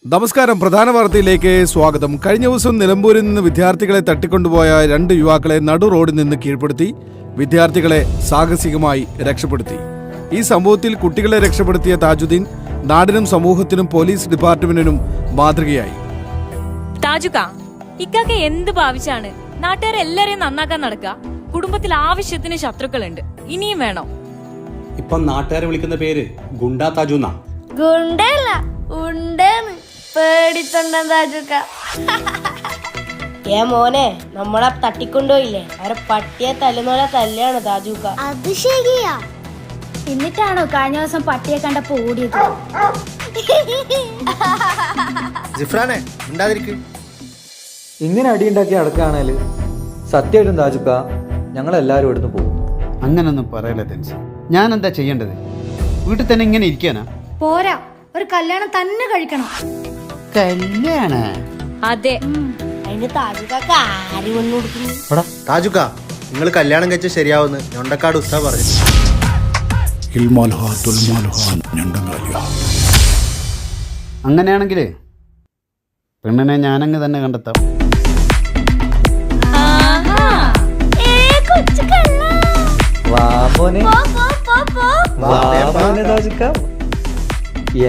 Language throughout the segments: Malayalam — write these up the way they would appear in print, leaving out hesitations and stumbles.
നമസ്കാരം. പ്രധാന വാർത്തയിലേക്ക് സ്വാഗതം. കഴിഞ്ഞ ദിവസം നിലമ്പൂരിൽ നിന്ന് വിദ്യാർത്ഥികളെ തട്ടിക്കൊണ്ടുപോയ 2 യുവാക്കളെ നടു റോഡിൽ നിന്ന് കീഴ്പ്പെടുത്തി വിദ്യാർത്ഥികളെ സാഹസികമായി രക്ഷപ്പെടുത്തി. ഈ സംഭവത്തിൽ കുട്ടികളെ രക്ഷപ്പെടുത്തിയ താജുദ്ദീൻ നാടിനും സമൂഹത്തിനും പോലീസ് ഡിപ്പാർട്ട്മെന്റിനും മാതൃകയായി. താജുക്ക, ഇക്കാക്ക എന്ത് ഭാവിച്ചാണ് നാട്ടുകാരെല്ലാരെയും നന്നാക്കാൻ നടക്കുക? കുടുംബത്തിൽ ആവശ്യത്തിന് ശത്രുക്കളുണ്ട്, ഇനിയും വേണോ? ഇപ്പൊ നാട്ടുകാരെ വിളിക്കുന്ന പേര് ഗുണ്ടാ താജുന്ന. ഗുണ്ടല്ല, ഉണ്ടെന്ന് പേടിത്തൊണ്ട താജുക്ക. മോനെ, നമ്മളെ തട്ടിക്കൊണ്ടുപോയില്ലേ, അവരെ പട്ടിയെ തല്ലുന്നോലെ തല്ലാണ് താജുക്ക. അത് ശരിയാ. എന്നിട്ടാണോ കഴിഞ്ഞ ദിവസം പട്ടിയെ കണ്ടപ്പോ ഓടിയത്? ജിഫ്രാനെ ഉണ്ടാതിരിക്കും. ഇങ്ങനെ അടിയുണ്ടാക്കി അടക്കാണേല് സത്യമായിട്ടും താജുക്ക ഞങ്ങളെല്ലാരും ഇവിടുന്ന് പോകും. അങ്ങനൊന്നും പറയല്ലേ തെൻസ്. ഞാൻ എന്താ ചെയ്യേണ്ടത്? വീട്ടിൽ തന്നെ ഇങ്ങനെ ഇരിക്കാനാ? പോരാ, ഒരു കല്യാണം തന്നെ കഴിക്കണം. കല്യാണ? അതെ. അതിന് താജുക്കാക്ക് ആര് വന്നു കൊടുക്കുന്നു? താജുക്ക, നിങ്ങൾ കല്യാണം കഴിച്ച ശരിയാവുന്ന ഞൊണ്ടക്കാട് ഉസ്താദ് പറഞ്ഞു. അങ്ങനെയാണെങ്കിലേ പെണ്ണിനെ ഞാനങ്ങ് തന്നെ കണ്ടെത്താം.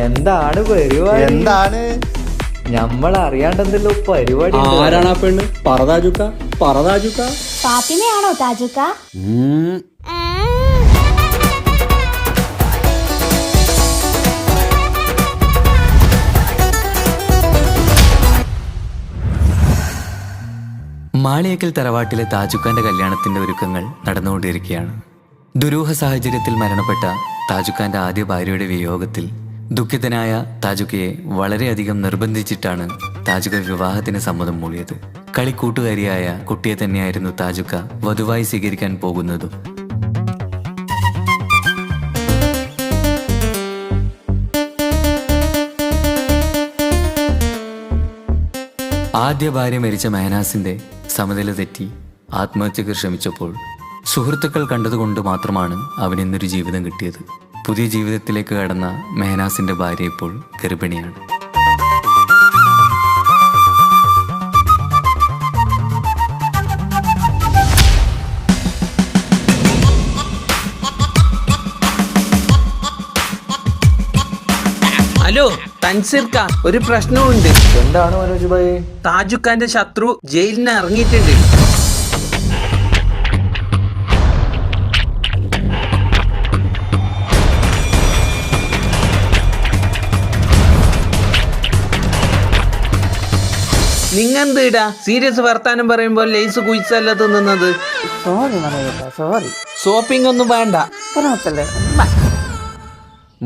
എന്താണ് പരിപാടി? എന്താണ് നമ്മൾ അറിയാണ്ടെന്തല്ലോ പരിപാടി. ആരാണ് ആ പെണ്ണ്? പറതാജുക്ക, പറതാജുക്ക. ഫാത്തിമയാണോ താജുക്ക? മാളിയേക്കൽ തറവാട്ടിലെ താജുക്കാന്റെ കല്യാണത്തിന്റെ ഒരുക്കങ്ങൾ നടന്നുകൊണ്ടിരിക്കുകയാണ്. ദുരൂഹ സാഹചര്യത്തിൽ മരണപ്പെട്ട താജുക്കാന്റെ ആദ്യ ഭാര്യയുടെ വിയോഗത്തിൽ ദുഃഖിതനായ താജുക്കയെ വളരെയധികം നിർബന്ധിച്ചിട്ടാണ് താജുക്ക വിവാഹത്തിന് സമ്മതം മൂളിയത്. കളിക്കൂട്ടുകാരിയായ കുട്ടിയെ തന്നെയായിരുന്നു താജുക്ക വധുവായി സ്വീകരിക്കാൻ പോകുന്നതും. ആദ്യ ഭാര്യ മരിച്ച മെഹനാസിന്റെ സമനില തെറ്റി ആത്മഹത്യക്ക് ശ്രമിച്ചപ്പോൾ സുഹൃത്തുക്കൾ കണ്ടതുകൊണ്ട് മാത്രമാണ് അവനിന്നൊരു ജീവിതം കിട്ടിയത്. പുതിയ ജീവിതത്തിലേക്ക് കടന്ന മെഹനാസിന്റെ ഭാര്യ ഇപ്പോൾ ഗർഭിണിയാണ്. ഹലോ തൻസീർക്ക, ഒരു പ്രശ്നമുണ്ട്. എന്താണ് മനോജ് ഭായി? താജുക്കാന്റെ ശത്രു ജയിലിൽ നിന്ന് ഇറങ്ങിയിട്ടുണ്ട്. നിങ്ങെന്തിടാ സീരിയസ് വർത്താനം പറയുമ്പോൾ ലേസ് കുയിച്ചല്ല തിന്നുന്നത്? ഷോപ്പിംഗ് ഒന്നും വേണ്ട.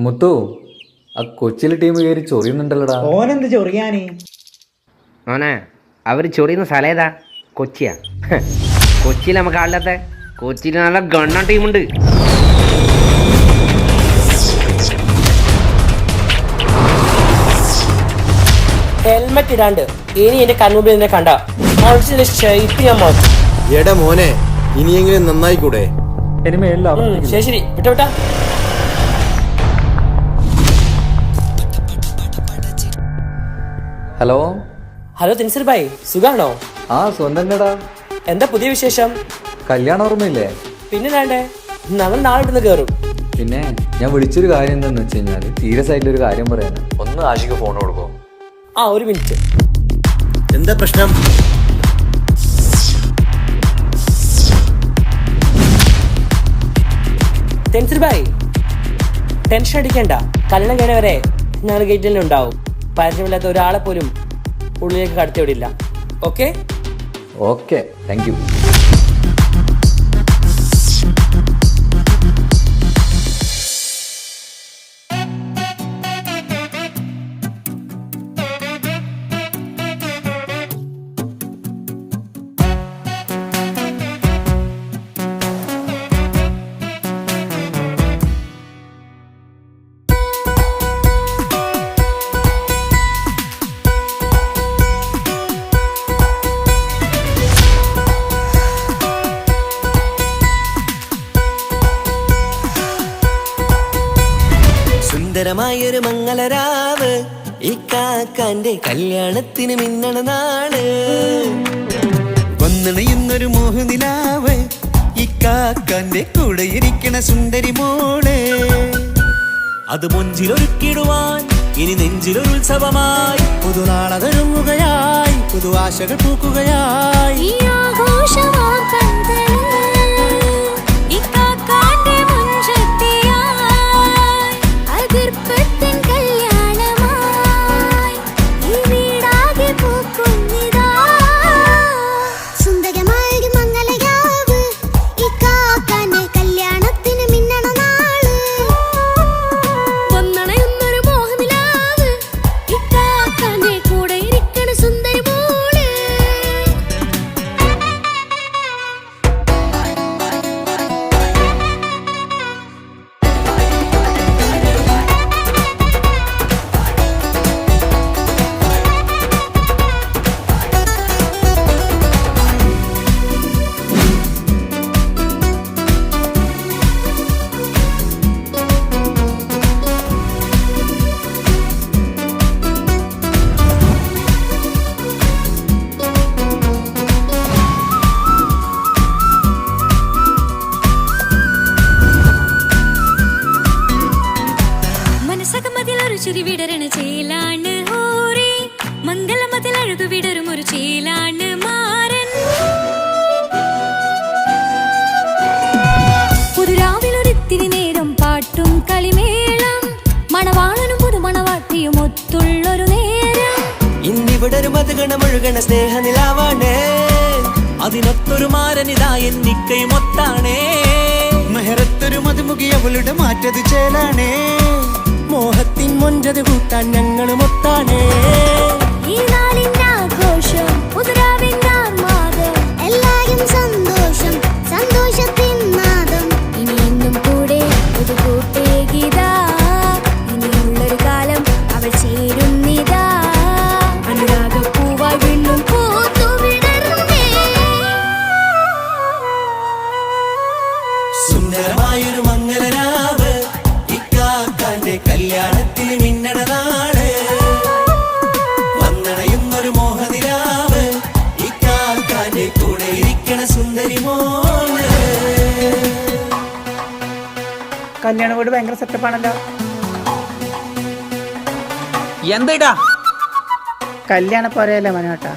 മുത്തു, ആ കൊച്ചിയിലെ ടീം കയറി ചൊറിയുന്നുണ്ടല്ലോടാ. ഓനെന്ത് ചൊറിയാന്? മോനെ, അവർ ചൊറിയുന്ന സ്ഥലം ഏതാ? കൊച്ചിയാ? കൊച്ചിയിൽ നമുക്ക് ആളില്ലാത്ത? കൊച്ചിയിൽ നല്ല ഗണ്ണ ടീമുണ്ട്. ഹെൽമെറ്റ് ഇടാണ്ട് ഇനി എന്റെ കൺമുമ്പിൽ എന്നെ കണ്ട ഞാൻ മാറ്റും. എടാ മോനെ, ഇനിയെങ്കിലും നന്നായിക്കൂടെ? ശരി ശരി, വിട്ടാ. ഹലോ ഹലോ തെൻസീർ ഭായ്, സുഖാണോ? ആ സ്വന്തം. എന്താ പുതിയ വിശേഷം? കല്യാണം ഓർമ്മയില്ലേ? പിന്നെ വേണ്ടേ, ഞങ്ങൾ നാളെ ഇടുന്ന് കയറും. പിന്നെ ഞാൻ വിളിച്ചൊരു കാര്യം എന്താന്ന് വെച്ച് കഴിഞ്ഞാല് സീരിയസ് ആയിട്ടൊരു കാര്യം പറയാന്. ഒന്ന് ആഷിക്ക് ഫോൺ കൊടുക്കോ? ആ, ഒരു മിനിറ്റ്. എന്താ പ്രശ്നം? തെൻസീർ ഭായ്, ടെൻഷൻ അടിക്കണ്ട. കല്യാണം കഴിഞ്ഞ വരെ ഞങ്ങൾ ഗേറ്റിൽ ഉണ്ടാവും. പരിചയമില്ലാത്ത ഒരാളെ പോലും ഉള്ളിലേക്ക് കടത്തിവിടില്ല. Okay okay, thank you. സുന്ദരമായൊരു മംഗളരാവ് ഈ ഇക്കാക്കാന്റെ കല്യാണത്തിന് മിന്നണ നാള് വന്നണയുന്നൊരു മോഹനിലാവ് ഇക്കാക്കാന്റെ കൂടെ ഇരിക്കണ സുന്ദരി മോള് അത് മൊഞ്ചിലൊരുക്കിടുവാൻ ഇനി നെഞ്ചിലൊരു ഉത്സവമായി പുതുനാളതൊരുങ്ങുകയായി പുതുവാശകൾ പൂക്കുകയായി ഈ ആഘോഷമാം കൺകളിൽ ഇക്കാക്കാന്റെ മുൻചെത്തിയായി അതിർപ്പത്തിൻ കല്യാണമായി ഈ വീടാകെ പൂക്കുന്നിതാ സുന്ദരമായൊരു മംഗളയാവ് ഇക്കാക്കാന്റെ കല്യാണത്തിന് മിന്നണ നാള് വന്നണയുന്നൊരു മോഹനിലാവ് ഇക്കാക്കാന്റെ കൂടെ ഇരിക്കണ സുന്ദരി മോള് മനസ്സകമതിലൊരു ചിരി വിടരണ ചേലാണ് ഹോറി മംഗളമതിൽ അഴകു വിടരും ഒരു ചേലാണ് മാരൻ പുതുരാവിലൊരിത്തിരി നേരം പാട്ടും കളിമേളം മണവാളനും പുതുമണവാട്ടിയും ഒത്തുള്ളൊരു നേരം ഇന്നിവിടെ ഒരു മതഗണമൊഴുകണ സ്നേഹനിലാവാണേ അതിനൊത്തൊരു മാരനിതാ എന്നിക്കയും ഒത്താണേ മെഹറത്തൊരു മധുമുഖി അവളുടെ മാറ്റത് ചേലാണേ മോഹത്തിൻ മൊഞ്ചത് കൂട്ടാൻ ഞങ്ങളും ഒത്താണേ ഈ നാളിന്റെ ആഘോഷം പുതുരാവിന്റെ ആർമാദം എല്ലാരും സന്തോഷം സന്തോഷത്തിൻ നാദം ഇനി എന്നും കൂടെ പുതുകൂട്ടേകിതാ ഇനിയുള്ളൊരു കാലം അവൾ ചേരുന്നിതാ അനുരാഗപ്പൂവായി വീണ്ടും പൂത്തു വിടർന്നേ സുന്ദരമായൊരു മംഗളരാവ് ഇക്കാക്കാന്റെ കല്യാണത്തിൽ മിന്നണ നാള് വന്നണയുന്നൊരു മോഹനിലാവ് ഇക്കാക്കാന്റെ കൂടെ ഇരിക്കണ സുന്ദരി മോള് കല്യാണ വീട് ഭയങ്കര സെറ്റപ്പാണല്ലോ. എന്താ കല്യാണ പോരയല്ലേ മനോട്ടാ,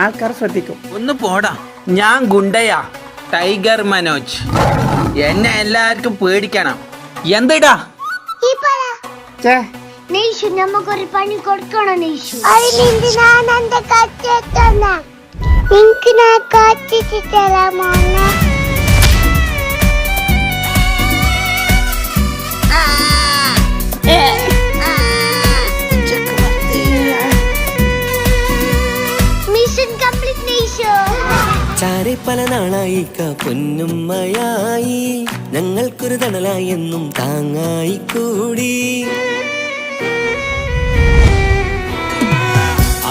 ആൾക്കാർ ശ്രദ്ധിക്കും. ഒന്ന് പോടാ. ഞാൻ ഗുണ്ടയാ, ടൈഗർ മനോജ്. എന്നെ എല്ലാവർക്കും പേടിക്കണം. എന്താ നെയ്ഷു നമുക്കൊരു പണി കൊടുക്കണം നെയ്ഷു ഞാൻ എന്റെ കച്ചെത്തന്ന നിനക്ക് ഞാൻ കച്ചിട്ട് തരാമോന്നെ മിഷൻ കംപ്ലീറ്റ് നെയ്ഷു ചാരെ പല നാളായി പൊന്നുമ്മയായി ഞങ്ങൾക്കൊരു തണലായി എന്നും താങ്ങായി കൂടി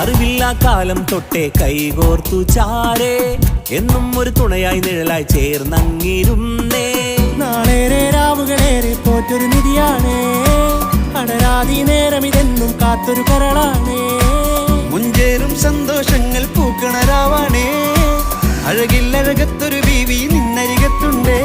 അറിവില്ലാ കാലം തൊട്ടേ കൈകോർത്തു ചാരേ എന്നും ഒരു തുണയായി നിഴലായി ചേർന്നങ്ങിരുന്നേ നാളേറെ രാവുകളേറെ പോറ്റൊരു നിധിയാണേ അടരാതി നേരം ഇതെന്നും കാത്തൊരു കരളാണേ മുഞ്ചേറും സന്തോഷങ്ങൾ പൂക്കണരാവാണേ അഴകില്ലഴകത്തൊരു ബീവി നിന്നരികത്തുണ്ടേ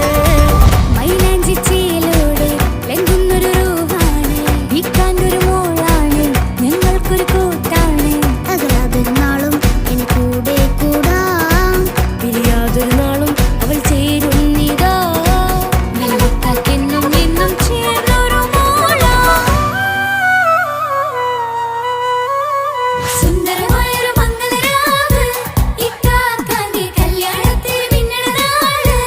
മൈലാഞ്ചി ചേലോടെ ലംഘുന്നൊരു രൂപാണ് ഇക്കാണ്ടൊരു മോളാണ് ഞങ്ങൾക്കൊരു കൂട്ടാണ് അകലാതൊരു നാളും ഇനി കൂടെ കൂടാം പിരിയാതൊരു നാളും അവൾ ചേരുന്നിതാ നെല്ലിക്കാക്കെന്നും എന്നും ചേർന്നൊരു മോളാ സുന്ദരമായൊരു മംഗളരാവ് ഇക്കാക്കാന്റെ കല്യാണത്തിന് മിന്നണ നാള്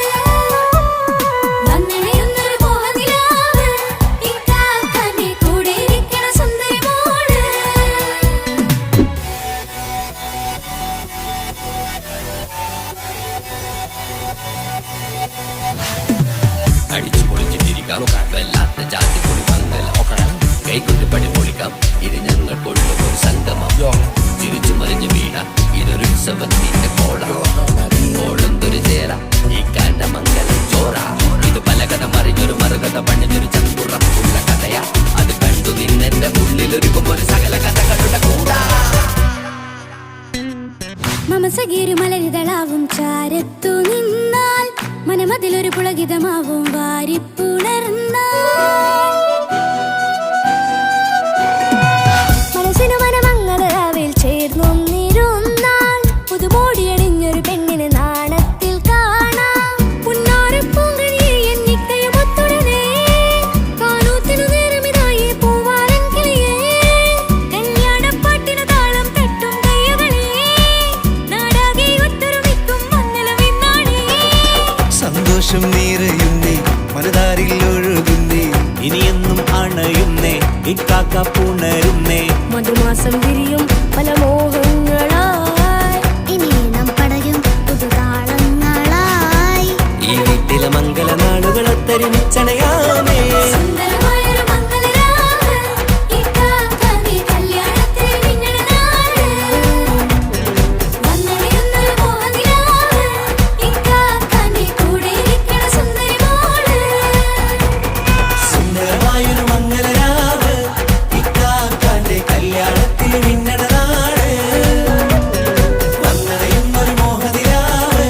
സമസഗീരു മലരിതളാവും ചാരത്തു നിന്നാൽ മനമതിലൊരു പുളകിതമാവും വാരിപ്പുണർന്നാൽ മനസ്സിനു മനമംഗളരാവിൽ ചേർന്നൊന്നിരുന്നാൽ പുതുമോടിയണിഞ്ഞൊരു പെണ്ണിന് നാണത്തിൽ കാണാം പുന്നാരപ്പൂങ്കണിയെ എന്നിക്കയും ഒത്തുടനെ കാനൂത്തിനു നേരമിതായി പൂവാലൻ കിളിയേ കല്യാണപ്പാട്ടിനു താളം തട്ടും കയ്യുകളെ നാടാകെ ഒത്തൊരുമിക്കും മംഗളമെന്നാണേ സന്തോഷം നിറയുന്നേ മനതാരിൽ ഒഴുകുന്നേ ഇനിയെന്നും അണയുന്നേ ഇക്കാക്ക പുണരുന്നേ മധുമാസം വിരിയും പല മോഹങ്ങളായി ഇനി നാം പടരും പുതുതാളങ്ങളായി ഈ വീട്ടിലെ മംഗള നാളുകളെ തരിച്ചണയാമേ സുന്ദരമായൊരു മംഗളരാവ് ഇക്കാക്ക നീ കല്യാണത്തിൽ മിന്നണനാള് വന്നണിയുന്നൊരു മോഹനിലാവ് ഇക്കാക്ക നീ കൂടെ ഇരിക്കണ സുന്ദരി മോള് സുന്ദരമായൊരു മംഗളരാവ് ഇക്കാക്കാന്റെ കല്യാണത്തിൽ മിന്നണനാള് വന്നറിയുന്നൊരു മോഹനിലാവ്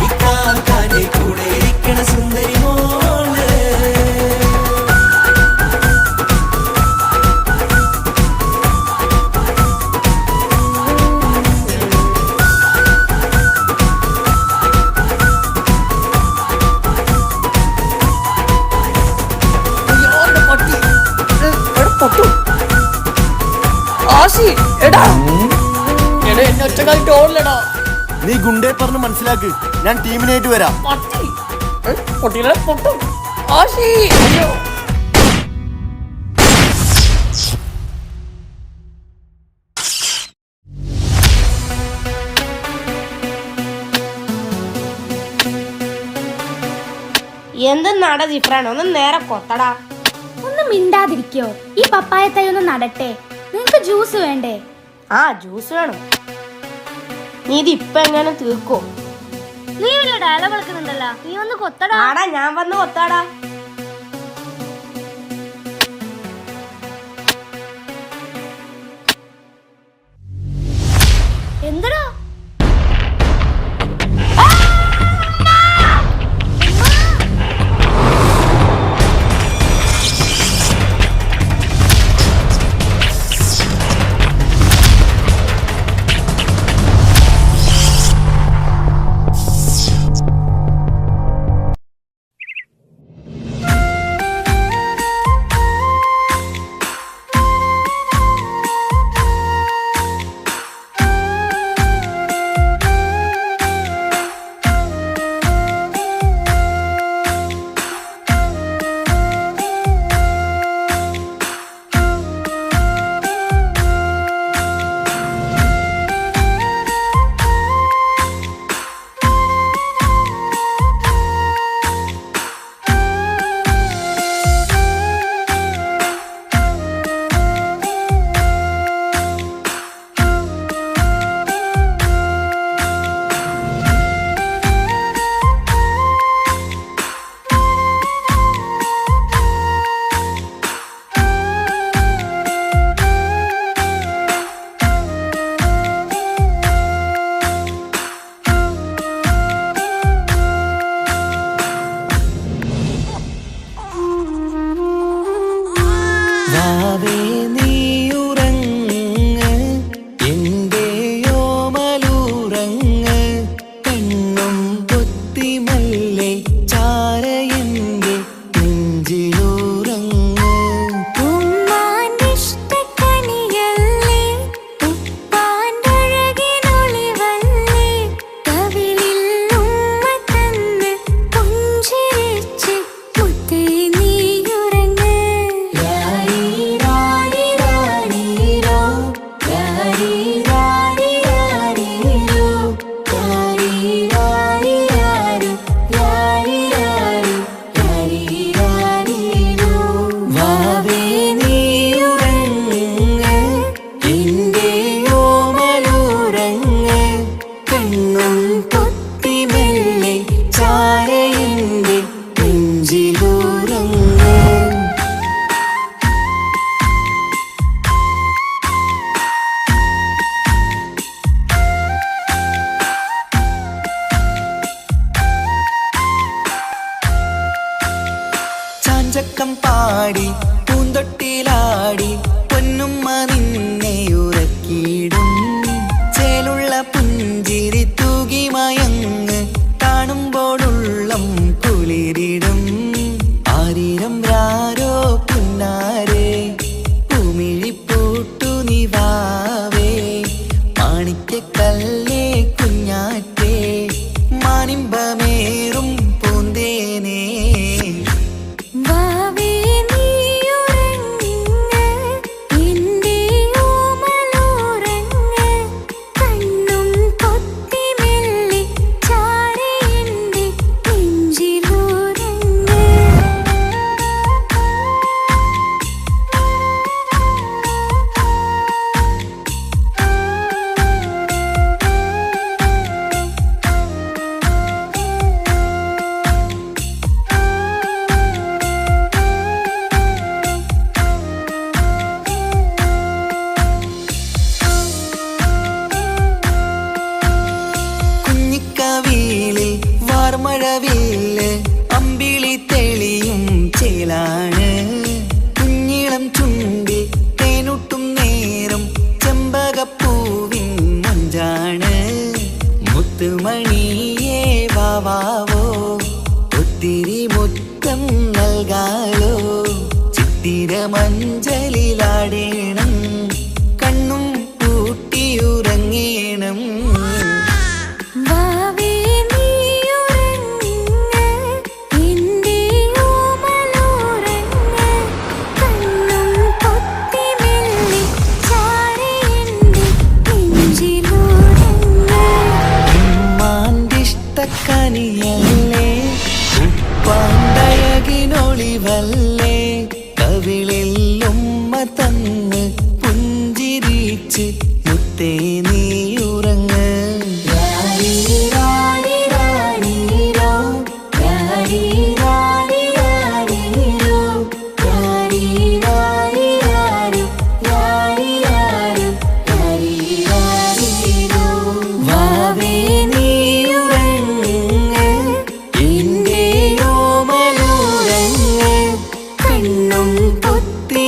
ഇക്കാക്കാന്റെ കൂടെ ഇരിക്കണ സുന്ദരി മോള് നീ ഗുണ്ടേ പറഞ്ഞ് മനസ്സിലാക്ക് ഞാൻ ടീമിനായിട്ട് വരാം എന്തെന്നാടാ ജിഫ്രാൻ ഒന്ന് നേരെ കൊത്തടാ. ഒന്ന് മിണ്ടാതിരിക്കോ? ഈ പപ്പായ തൈ ഒന്ന് നടട്ടെ. നിങ്ങക്ക് ജ്യൂസ് വേണ്ടേ? ആ ജ്യൂസ് വേണം. നീ ഇത് ഇപ്പൊ എങ്ങനെ തീർക്കോ? നീ വലിയ ഡയലോഗ് കളിക്കുന്നുണ്ടല്ലോ, നീ ഒന്ന് കൊത്തടാ. ആടാ ഞാൻ വന്ന് കൊത്താടാ. എന്തടാ ചെമ്പകപ്പൂവിൻ മൊഞ്ചാണ് മുത്തുമണിയേ വാവാവോ ഒത്തിരി മുത്തം നൽകാലോ ചിത്തിര മഞ്ചലിലാടേണം കണ്ണും പൂട്ടിയുറങ്ങേണം വാവേ നീയുറങ്ങ് എൻ്റെ ഓമലോറങ്ങ് കണ്ണും പൊത്തി മെല്ലെ ചാരി എൻ്റെ നെഞ്ചിലുറങ്ങ് ഉമ്മാന്റിഷ്ടക്കനിയല്ലേ ഉപ്പാണ്ടഴകിനൊളിവല്ലേ കവിളിൽ ഉമ്മ തന്ന് പുഞ്ചിരിച്ച് മുത്തേ നീയുറങ്ങ് രാരി രാരി രാരീരോ രാരി രാരി രാരീരോ രാരി രാരി രാരി രാരി രാരി രാരി രാരീരോ വാവേ നീയുറങ്ങ് എൻ്റെ ഓമലുറങ്ങ് കണ്ണും പൊത്തി